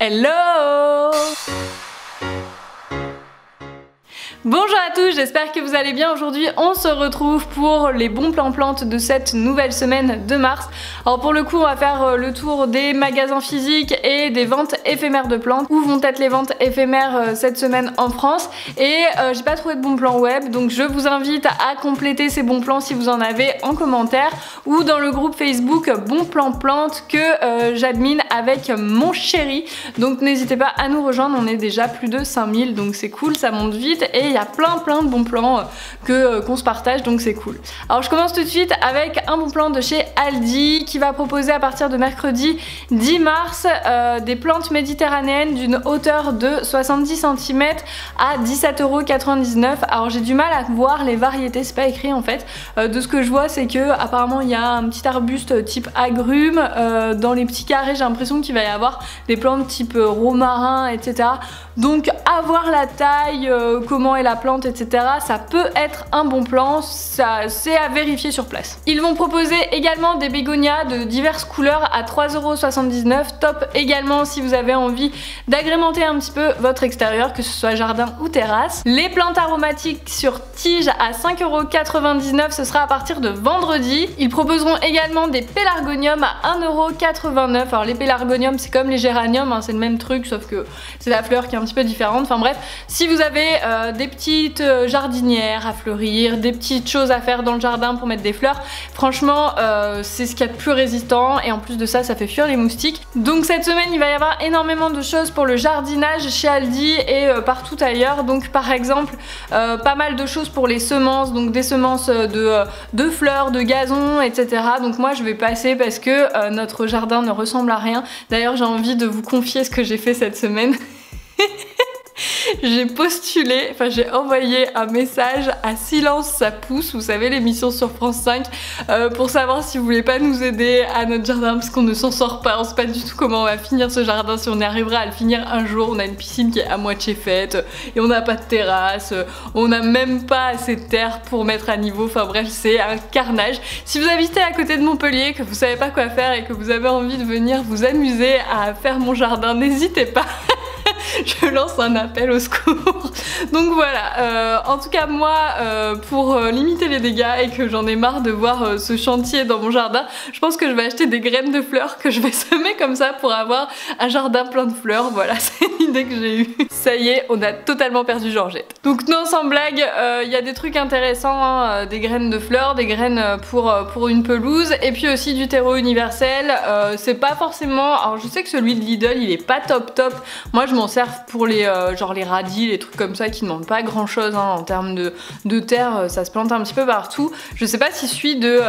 Hello! Bonjour à tous, j'espère que vous allez bien. Aujourd'hui on se retrouve pour les bons plans plantes de cette nouvelle semaine de mars. Alors pour le coup on va faire le tour des magasins physiques et des ventes éphémères de plantes. Où vont être les ventes éphémères cette semaine en France. Et j'ai pas trouvé de bons plans web, donc je vous invite à compléter ces bons plans si vous en avez en commentaire ou dans le groupe Facebook Bons plans plantes que j'admine avec mon chéri. Donc n'hésitez pas à nous rejoindre, on est déjà plus de 5000 donc c'est cool, ça monte vite et il y a plein de bons plans qu'on se partage, donc c'est cool. Alors je commence tout de suite avec un bon plan de chez Aldi qui va proposer à partir de mercredi 10 mars des plantes méditerranéennes d'une hauteur de 70 cm à 17,99 €. Alors j'ai du mal à voir les variétés, c'est pas écrit en fait. De ce que je vois c'est que apparemment il y a un petit arbuste type agrumes. Dans les petits carrés j'ai l'impression qu'il va y avoir des plantes type romarin, etc. Donc à voir la taille, comment est la plante, etc. Ça peut être un bon plan, c'est à vérifier sur place. Ils vont proposer également des bégonias de diverses couleurs à 3,79 €. Top également si vous avez envie d'agrémenter un petit peu votre extérieur, que ce soit jardin ou terrasse. Les plantes aromatiques sur tige à 5,99 €, ce sera à partir de vendredi. Ils proposeront également des pélargoniums à 1,89 €. Alors les pélargoniums c'est comme les géraniums, hein, c'est le même truc sauf que c'est la fleur qui est un petit peu différente. Enfin bref, si vous avez des petites jardinières à fleurir, des petites choses à faire dans le jardin pour mettre des fleurs, franchement c'est ce qu'il y a de plus résistant et en plus de ça, ça fait fuir les moustiques. Donc cette semaine il va y avoir énormément de choses pour le jardinage chez Aldi et partout ailleurs. Donc par exemple pas mal de choses pour les semences, donc des semences de fleurs, de gazon, etc. Donc moi je vais passer parce que notre jardin ne ressemble à rien. D'ailleurs j'ai envie de vous confier ce que j'ai fait cette semaine. J'ai postulé, enfin j'ai envoyé un message à Silence ça pousse, vous savez l'émission sur France 5, pour savoir si vous voulez pas nous aider à notre jardin parce qu'on ne s'en sort pas, on sait pas du tout comment on va finir ce jardin, si on y arrivera à le finir un jour. On a une piscine qui est à moitié faite et on n'a pas de terrasse, on n'a même pas assez de terre pour mettre à niveau, enfin bref c'est un carnage. Si vous habitez à côté de Montpellier, que vous savez pas quoi faire et que vous avez envie de venir vous amuser à faire mon jardin, n'hésitez pas. Je lance un appel au secours. Donc voilà, en tout cas moi, pour limiter les dégâts et que j'en ai marre de voir ce chantier dans mon jardin, je pense que je vais acheter des graines de fleurs que je vais semer comme ça pour avoir un jardin plein de fleurs. Voilà, c'est l'idée que j'ai eue. Ça y est, on a totalement perdu Georgette. Donc non, sans blague, il y a des trucs intéressants, hein, des graines de fleurs, des graines pour une pelouse et puis aussi du terreau universel. C'est pas forcément... Alors je sais que celui de Lidl, il est pas top. Moi je m'en sers pour les genre les radis, les trucs comme ça qui ne demandent pas grand chose, hein, en termes de terre, ça se plante un petit peu partout. Je sais pas si celui de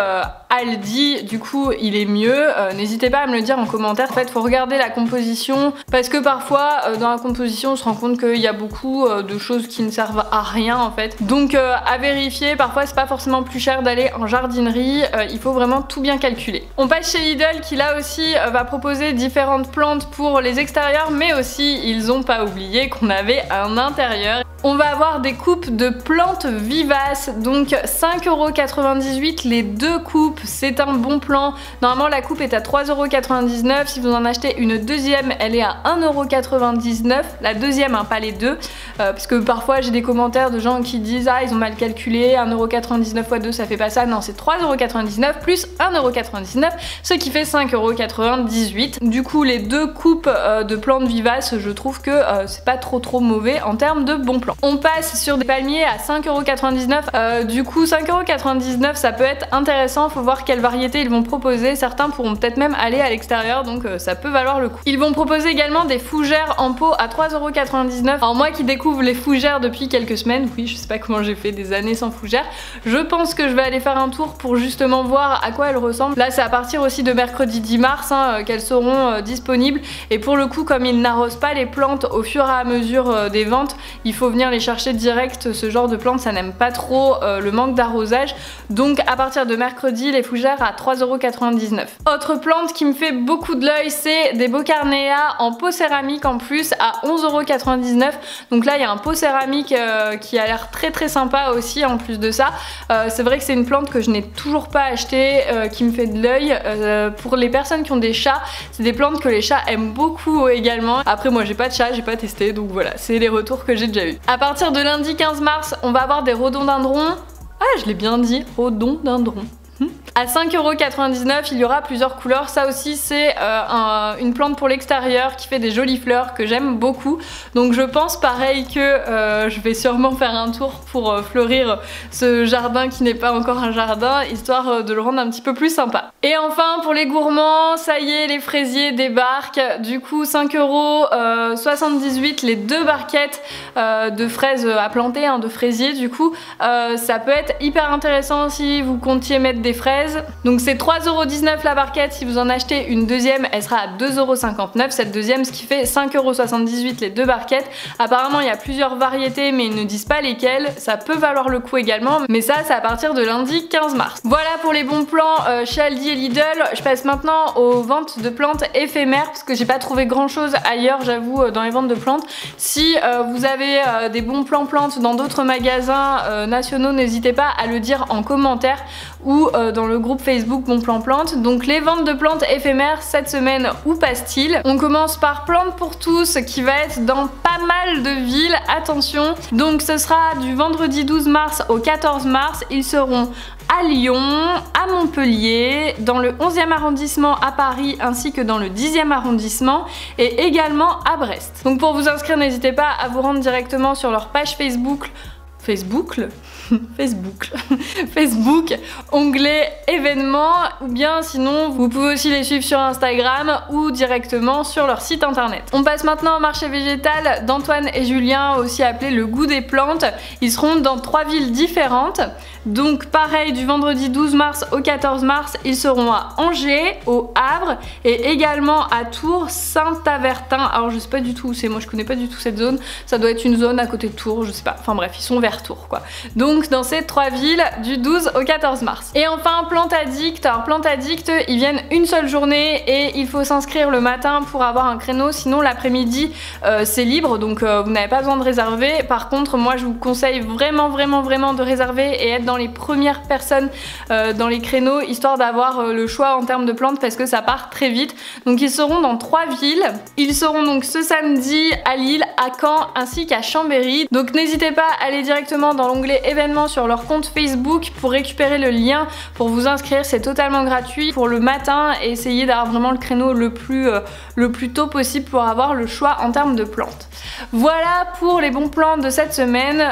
Aldi du coup il est mieux, n'hésitez pas à me le dire en commentaire. En fait faut regarder la composition parce que parfois dans la composition on se rend compte qu'il y a beaucoup de choses qui ne servent à rien en fait. Donc à vérifier, parfois c'est pas forcément plus cher d'aller en jardinerie, il faut vraiment tout bien calculer. On passe chez Lidl qui là aussi va proposer différentes plantes pour les extérieurs, mais aussi ils ont pas oublié qu'on avait un intérieur. On va avoir des coupes de plantes vivaces, donc 5,98 € les deux coupes, c'est un bon plan. Normalement la coupe est à 3,99 €, si vous en achetez une deuxième elle est à 1,99 €, la deuxième hein, pas les deux, parce que parfois j'ai des commentaires de gens qui disent ah ils ont mal calculé, 1,99 € x 2 ça fait pas ça, non c'est 3,99 € plus 1,99 €, ce qui fait 5,98 €. Du coup les deux coupes de plantes vivaces je trouve que c'est pas trop mauvais en termes de bons plans. On passe sur des palmiers à 5,99 €. Du coup 5,99 € ça peut être intéressant, faut voir quelle variété ils vont proposer. Certains pourront peut-être même aller à l'extérieur, donc ça peut valoir le coup. Ils vont proposer également des fougères en pot à 3,99 €. Alors moi qui découvre les fougères depuis quelques semaines, oui je sais pas comment j'ai fait des années sans fougères, je pense que je vais aller faire un tour pour justement voir à quoi elles ressemblent. Là c'est à partir aussi de mercredi 10 mars hein, qu'elles seront disponibles, et pour le coup comme ils n'arrosent pas les plantes au fur et à mesure des ventes, il faut venir venir les chercher direct. Ce genre de plantes, ça n'aime pas trop le manque d'arrosage. Donc à partir de mercredi, les fougères à 3,99 €. Autre plante qui me fait beaucoup de l'œil, c'est des Boccarnea en pot céramique en plus à 11,99 €. Donc là il y a un pot céramique qui a l'air très sympa aussi en plus de ça. C'est vrai que c'est une plante que je n'ai toujours pas achetée, qui me fait de l'œil. Pour les personnes qui ont des chats, c'est des plantes que les chats aiment beaucoup également. Après moi j'ai pas de chat, j'ai pas testé, donc voilà, c'est les retours que j'ai déjà eu. À partir de lundi 15 mars, on va avoir des rhododendrons. Ah, je l'ai bien dit, rhododendrons. À 5,99 €, il y aura plusieurs couleurs. Ça aussi c'est une plante pour l'extérieur qui fait des jolies fleurs que j'aime beaucoup. Donc je pense pareil que je vais sûrement faire un tour pour fleurir ce jardin qui n'est pas encore un jardin, histoire de le rendre un petit peu plus sympa. Et enfin pour les gourmands, ça y est, les fraisiers débarquent. Du coup 5,78 € les 2 barquettes de fraises à planter, de fraisiers du coup. Ça peut être hyper intéressant si vous comptiez mettre des fraises. Donc c'est 3,19 € la barquette. Si vous en achetez une deuxième, elle sera à 2,59 € cette deuxième, ce qui fait 5,78 € les 2 barquettes. Apparemment il y a plusieurs variétés mais ils ne disent pas lesquelles. Ça peut valoir le coup également, mais ça c'est à partir de lundi 15 mars. Voilà pour les bons plans chez Aldi et Lidl. Je passe maintenant aux ventes de plantes éphémères parce que j'ai pas trouvé grand chose ailleurs, j'avoue, dans les ventes de plantes. Si vous avez des bons plans plantes dans d'autres magasins nationaux, n'hésitez pas à le dire en commentaire ou dans le groupe Facebook Bon Plan Plante. Donc les ventes de plantes éphémères cette semaine, où passe-t-il? On commence par Plantes pour tous qui va être dans pas mal de villes, attention. Donc ce sera du vendredi 12 mars au 14 mars. Ils seront à Lyon, à Montpellier, dans le 11e arrondissement à Paris ainsi que dans le 10e arrondissement et également à Brest. Donc pour vous inscrire, n'hésitez pas à vous rendre directement sur leur page Facebook, onglet événements, ou bien sinon vous pouvez aussi les suivre sur Instagram ou directement sur leur site internet. On passe maintenant au marché végétal d'Antoine et Julien, aussi appelé le goût des plantes. Ils seront dans 3 villes différentes. Donc pareil, du vendredi 12 mars au 14 mars, ils seront à Angers, au Havre et également à Tours, Saint-Avertin. Alors je sais pas du tout où c'est, moi je connais pas du tout cette zone. Ça doit être une zone à côté de Tours, je sais pas. Enfin bref, ils sont vers Tours quoi. Donc dans ces 3 villes du 12 au 14 mars. Et enfin Plante Addict. Alors Plante Addict, ils viennent une seule journée et il faut s'inscrire le matin pour avoir un créneau. Sinon l'après-midi c'est libre, donc vous n'avez pas besoin de réserver. Par contre moi je vous conseille vraiment de réserver et être dans les premières personnes dans les créneaux, histoire d'avoir le choix en termes de plantes parce que ça part très vite. Donc ils seront dans 3 villes. Ils seront donc ce samedi à Lille, à Caen ainsi qu'à Chambéry. Donc n'hésitez pas à aller directement dans l'onglet événements sur leur compte Facebook pour récupérer le lien pour vous inscrire. C'est totalement gratuit pour le matin et essayer d'avoir vraiment le créneau le plus tôt possible pour avoir le choix en termes de plantes. Voilà pour les bons plans de cette semaine.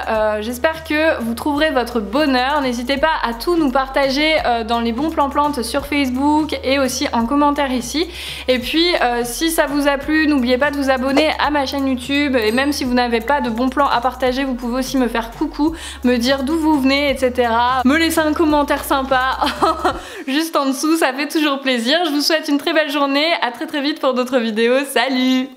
J'espère que vous trouverez votre bonheur. N'hésitez pas à tout nous partager dans les bons plans plantes sur Facebook et aussi en commentaire ici. Et puis si ça vous a plu, n'oubliez pas de vous abonner à ma chaîne YouTube. Et même si vous n'avez pas de bons plans à partager, vous pouvez aussi me faire coucou, me dire d'où vous venez, etc. Me laisser un commentaire sympa juste en dessous, ça fait toujours plaisir. Je vous souhaite une très belle journée, à très vite pour d'autres vidéos. Salut!